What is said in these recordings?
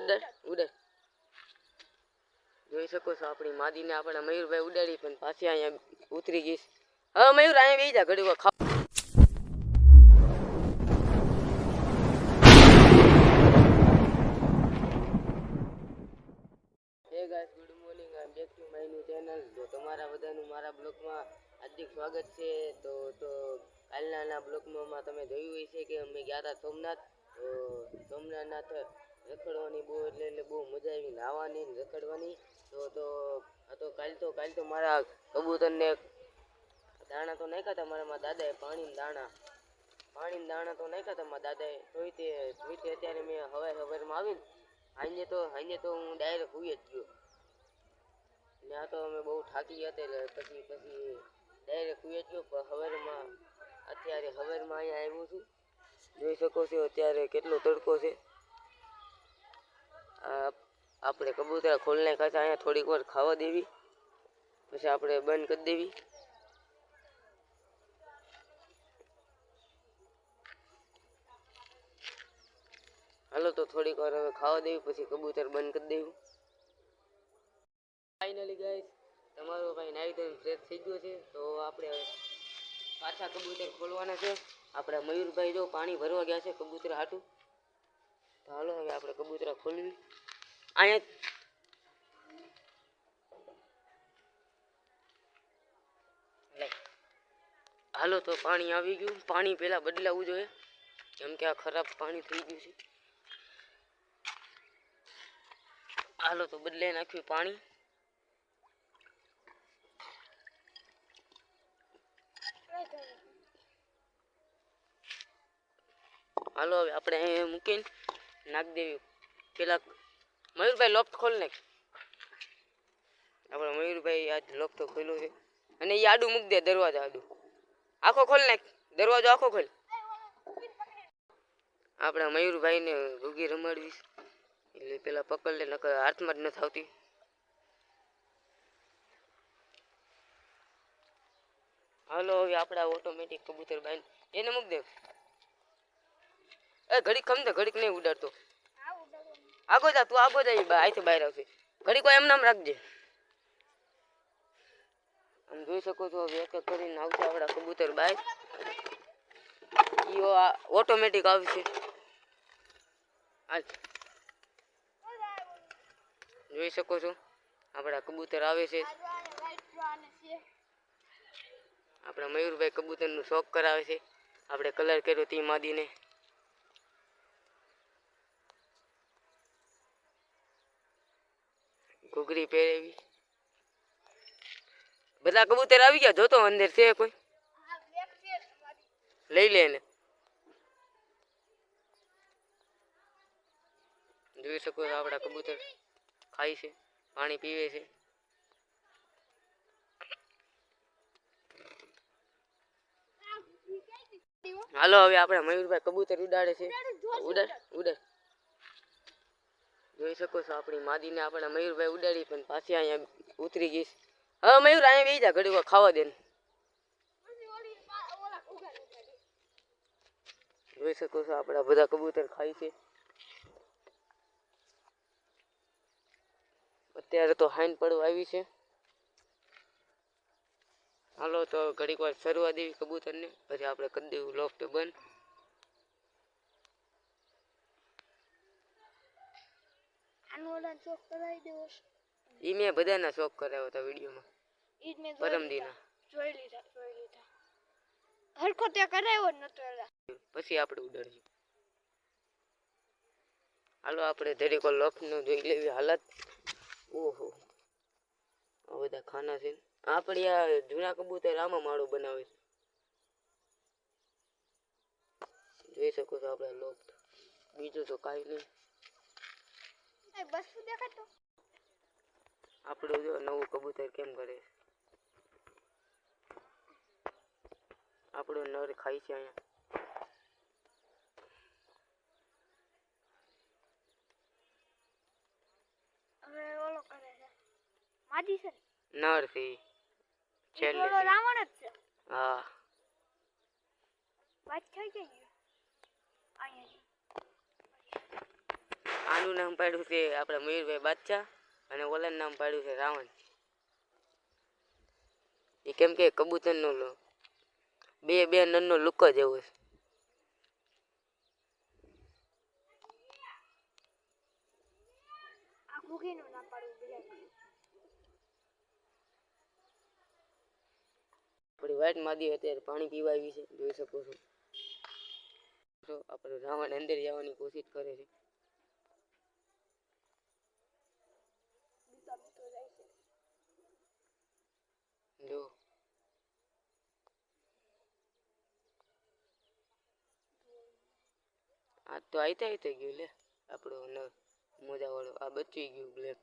ઉડે જોઈ શકો છો આપણી માદીને આપણે મયુરભાઈ ઉડાડી પણ પાછી અહીંયા ઉતરી ગઈ. હવે મયુર અહીંયા બેસી જા ઘડી વાર. Hey guys, good morning. I am back to my new channel. તો તમારા બધાનું મારા બ્લોગમાં હાર્દિક સ્વાગત છે. તો કાલના બ્લોગમાં તમે જોયું હશે કે અમે ગયા હતા સોમનાથ. તો સોમનાથ રખડવાની એટલે બહુ મજા આવી, નાહવાની રખડવાની. તો કાલ તો મારા કબૂતરને દાણા તો નાખ્યા હતા મારા દાદાએ, પાણીના દાણા તો નાખ્યા હતા મારા દાદાએ. તોય તે અત્યારે મેં હવારમાં આવીને હાઈને તો હું ડાયરેક્ટ હુઈ જ ગયો. ને આ તો અમે બહુ થાકી ગયા હતા એટલે પછી ડાયરેક્ટ હુઈ જ ગયો. અત્યારે હવારમાં અહીંયા આવ્યો છું. જોઈ શકો છો અત્યારે કેટલો તડકો છે. આપણે કબૂતરા ખોલ નાખ્યા છે. અહીંયા થોડીક વાર ખાવા દેવી, પછી આપણે બંધ કરી દેવી. હાલો તો થોડીક વાર હવે ખાવા દેવી, પછી કબૂતર બંધ કરી દેવું. ફાઇનલી ગાઈસ, તમારો ભાઈ નાઈ ધોઈને ફ્રેશ થઈ ગયો છે. તો આપણે પાછા કબૂતર ખોલવાના છે. આપણે મયુરભાઈ જો પાણી ભરવા ગયા છે કબૂતર હાટું. તો હાલો હવે આપણે કબૂતરા ખોલવી. હાલો તો પાણી આવી ગયું. પાણી પેલા બદલાવવું જોઈએ, કેમ કે આ ખરાબ પાણી થઈ ગયું છે. હાલો તો બદલાઈ નાખ્યું પાણી. હાલો હવે આપણે અહીં મૂકીને નાખી દેવી. પેલા મયુરભાઈ લોક ખોલ નાખ. આપણે મયુરભાઈ આજ લોક તો ખોલ્યો છે, અને એ આડું મૂકી દે, દરવાજો આડું આખો ખોલ નાખ, દરવાજો આખો ખોલ. આપણા મયુરભાઈને રૂગી રમાડવીશ એટલે પેલા પકડ લે, નકર હાથમાં જ નથી આવતી. હાલો હવે આપણા ઓટોમેટિક કબૂતર બાંધ એને મૂક દે. એ ઘડીક ખમ દે, ઘડીક નહીં ઉડાડતો. આગો જા, તું આગો જા, અહીંથી બહાર આવશે. ઘડીક એમ નામ રાખજે. આમ જોઈ શકો છો હવે એક એક કરીને આવશે આપણા કબૂતર બહાર. ઈઓ ઓટોમેટિક આવશે. જોઈ શકો છો આપણા કબૂતર આવે છે. આપણા મયુરભાઈ કબૂતરનું શોખ કરાવે છે. આપણે કલર કર્યો તી માદીને. ઘૂઘરી પહેરેવી. બધા કબૂતર આવી ગયા. જોતો અંદર છે કોઈ, લઈ લે એને. જોઈ શકો છો આપણા કબૂતર ખાય છે, પાણી પીવે છે. હાલો હવે આપણે મયુરભાઈ કબૂતર ઉડાડે છે. ઉડાડ. જોઈ શકો છો આપણી માદીને આપણે મયુરભાઈ ઉડાડી પણ પાછી અહીંયા ઉતરી ગઈ. હવે મયુર અહીંયા બેસી જા ઘડી વાર ખાવા દે. જોઈ શકો છો આપણા બધા કબૂતર ખાય છે. અત્યારે તો હાઈન પડવા આવી છે. હાલો તો ઘડીક વાર સરવા દેવી કબૂતરને, પછી આપણે કરી દેવું લોફ્ટ બંધ. ઈ મેં બધાના શોખ કરાવ્યો હતા વિડીયોમાં, પરમદીના. હરખો તે કરાવ્યો જ નતો. પછી આપણે ઉડાડ્યું. હાલો આપણે ધડીક લોફ્ટનું જોઈ લેવી હાલત. ઓહો, આ બધા ખાના છે. આપણે આ જૂના કબૂતર આમાં માળો બનાવે છે. જોઈ શકો છો આપણે લોફ્ટ. બીજું તો કાંઈ નહીં. આપણું જો નવું કબૂતર કેમ કરે છે. આપણો નર ખાય છે અહીંયા. નર છે છેલ્લે. રાવણ જ છે. હા, વાત થઈ ગઈ અહીંયા. આનું નામ પાડ્યું છે આપણા મયુરભાઈ બાદશાહ અને ઓલાનું નામ પાડ્યું છે રાવણ. એ કેમ કે કબૂતરનો બે નરનો લુક જ એવો છે. આ ઘૂઘીનું નામ પાડવું બ્લેક. આપણી વાઈટ માદી અત્યારે પાણી પીવા આવી છે, જોઈ શકો છો. તો આપણે રાવણ અંદર જવાની કોશિશ કરે છે. જો આ તો આઈતા ગયું લે આપણો મોજા વાળો આ બચી ગયું બ્લેક.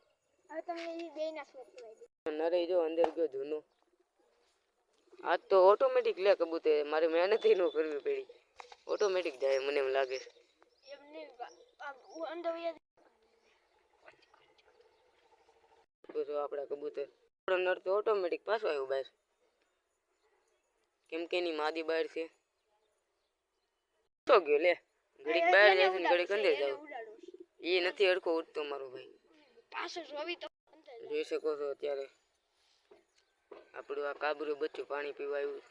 હવે તમને એ બે ના સ્વેપ કરાવી દે. નરે જો અંદર ગયો જૂનો. આ તો ઓટોમેટિક લે કબૂતર, મારે મહેનત ન કરવી પડી, ઓટોમેટિક જાય મને એમ લાગે છે. એમને અંદર તો આપણા કબૂતર આપણો નર તો ઓટોમેટિક પાછો આવ્યો બહાર, કેમ કે એની માદી બહાર છે. તો ગયો લે, ઘડીક બહાર જાય છે ને ઘડીક અંદર જાવ. એ નથી હડકો ઉઠતો મારો ભાઈ. પાછો જોવી તો જોઈ શકો છો અત્યારે આપણું આ કાબરું બચ્ચું પાણી પીવા આવ્યું.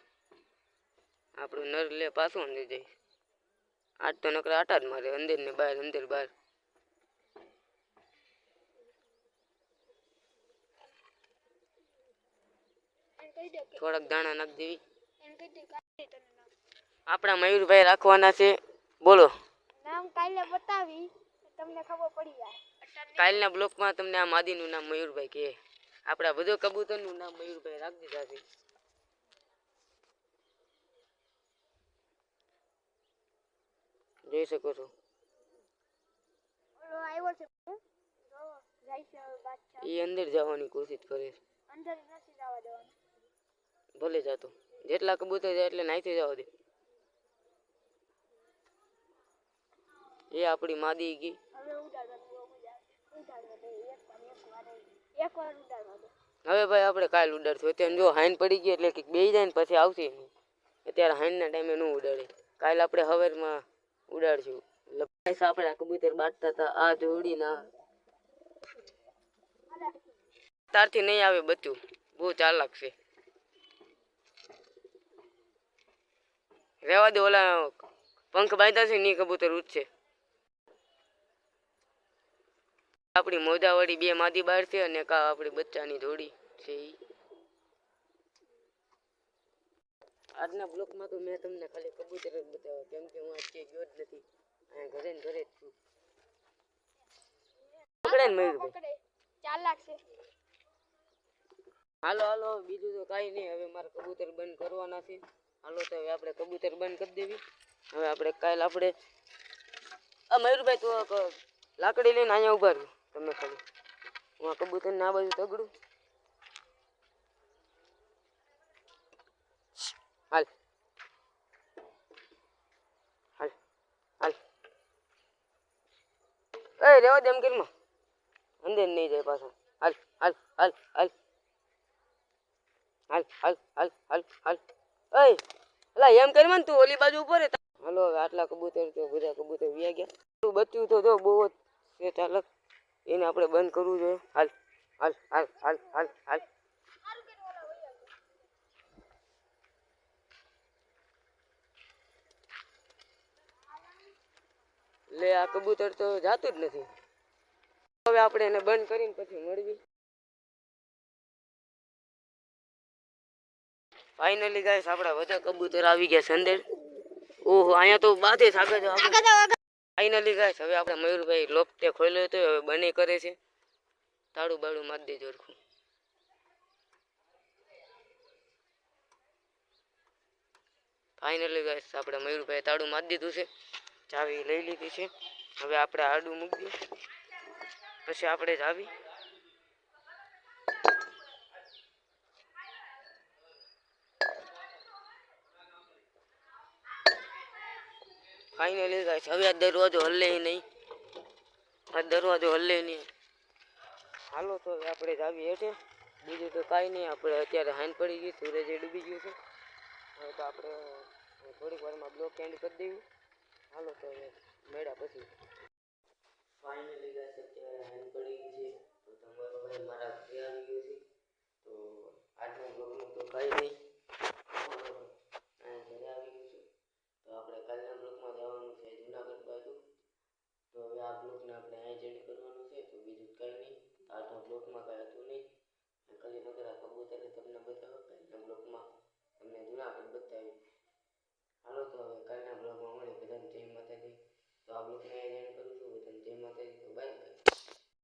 આપણું નર લે પાછું અંદર જાય. આજ તો નકરા આટા જ મારે અંદર ને બહાર, અંદર બહાર. થોડાક દાણા નાખ દેવી. આપણા મયુરભાઈ રાખવાના છે, બોલો નામ કાલે બતાવી તમને ખબર પડી જાય. કાલના બ્લોકમાં તમને આ માદીનું નામ મયુરભાઈ કહે. આપણા બધો કબૂતરનું નામ મયુરભાઈ રાખી દીધા છે. જોઈ શકો છો. આવ્યો છે જાય છે બાદશાહ. એ અંદર જવાની કોશિશ કરે છે. અંદર નથી જવા દેવાનું. ભલે જાતો, જેટલા કબૂતર જાય એટલે નાઈથી જવા દે. એ આપણી માદી ગઈ. હવે હવે ભાઈ આપણે કાલ ઉડાડશું. અત્યારે જો હાઈન પડી ગઈ એટલે કે બે જાય ને પછી આવશે નહીં. અત્યારે હાઈનના ટાઈમે ન ઉડાડે. કાલ આપણે હવારમાં ઉડાડશું. આપણે કબૂતર બાંધતા હતા આ જોડીના. તારથી નહીં આવે બચ્ચું, બહુ ચાલાક છે. રેવા દે, ઓલા પંખ બાંધ્યા છે ની કબૂતર ઉઠશે. આપણી મોજાવાળી બે માદી બહાર છે અને કા આપણી બચ્ચાની જોડી છે. આજના બ્લોકમાં તો મેં તમને ખાલી કબૂતર જ બતાવ્યા, કેમ કે હું આજે ગયો જ નથી. અહીંયા ઘરે ને ઘરે જ છું. પકડે ને મયુરભાઈ, ચાલાક છે. હાલો હાલો, બીજું તો કાંઈ નહીં. હવે મારે કબૂતર બંધ કરવાના છે. હાલો તો હવે આપણે કબૂતર બંધ કરી દેવી. હવે આપણે કાલ આપણે આ મયુરભાઈ તો લાકડી લઈને અહીંયા ઉભા રહ્યું. તમે ખાલી હું આ કબૂતર ના બાજુ તગડું. હાલ હાલ હાલ, એ રેવા દે એમ કરીમાં અંદર નહીં જાય પાછા. હાલ હાલ હાલ હાલ હાલ હાલ હાલ હાલ હાલ. એ એલા એમ કરી ને તું ઓલી બાજુ ઉપર. હાલો હવે આટલા કબૂતર તો બધા કબૂતર વ્યા ગયા. તું બચ્ચું તો જો બહુ જ છે ચાલક, એને આપણે બંધ કરવું જોઈએ. હાલ હાલ હાલ હાલ હાલ હાલ. લે આ કબૂતર તો જાતું જ નથી. હવે આપણે એને બંધ કરીને પછી મળવી. ફાઇનલી ગાઈસ આપણા બધા કબૂતર આવી ગયા છે અંદર. ઓહો અહીંયા તો બાધે આગળ જાવ. ફાઇનલી ગાઈસ હવે આપણે મયુરભાઈ લોફ્ટે ખોલ્યો હતો, હવે બને કરે છે. તાળું બાળું મારી દેજો હરખું. ફાઇનલી ગાઈસ આપણે મયુરભાઈ તાળું મારી દીધું છે, ચાવી લઈ લીધી છે. હવે આપણે આડું મૂકી દઈએ પછી આપણે જાવી. ફાઇનલી ગાઈસ હવે આ દરવાજો હલે નહીં, આ દરવાજો હલે નહીં. હાલો તો હવે આપણે જાવી હેઠે. બીજું તો કાંઈ નહીં. આપણે અત્યારે હાઈન પડી ગઈ, સૂરજ ડૂબી ગયું છે. હવે તો આપણે થોડીક વારમાં બ્લોક એન્ડ કરી દેવું. હાલો તો હવે મેળા પછી. ફાઇનલી ગાઈસ અત્યારે હેન્ડ પડી ગઈ છે તો તમારો ભાઈ મારા ઘરે આવી ગયો છે. તો આજના બ્લોગમાં તો કાંઈ નહીં.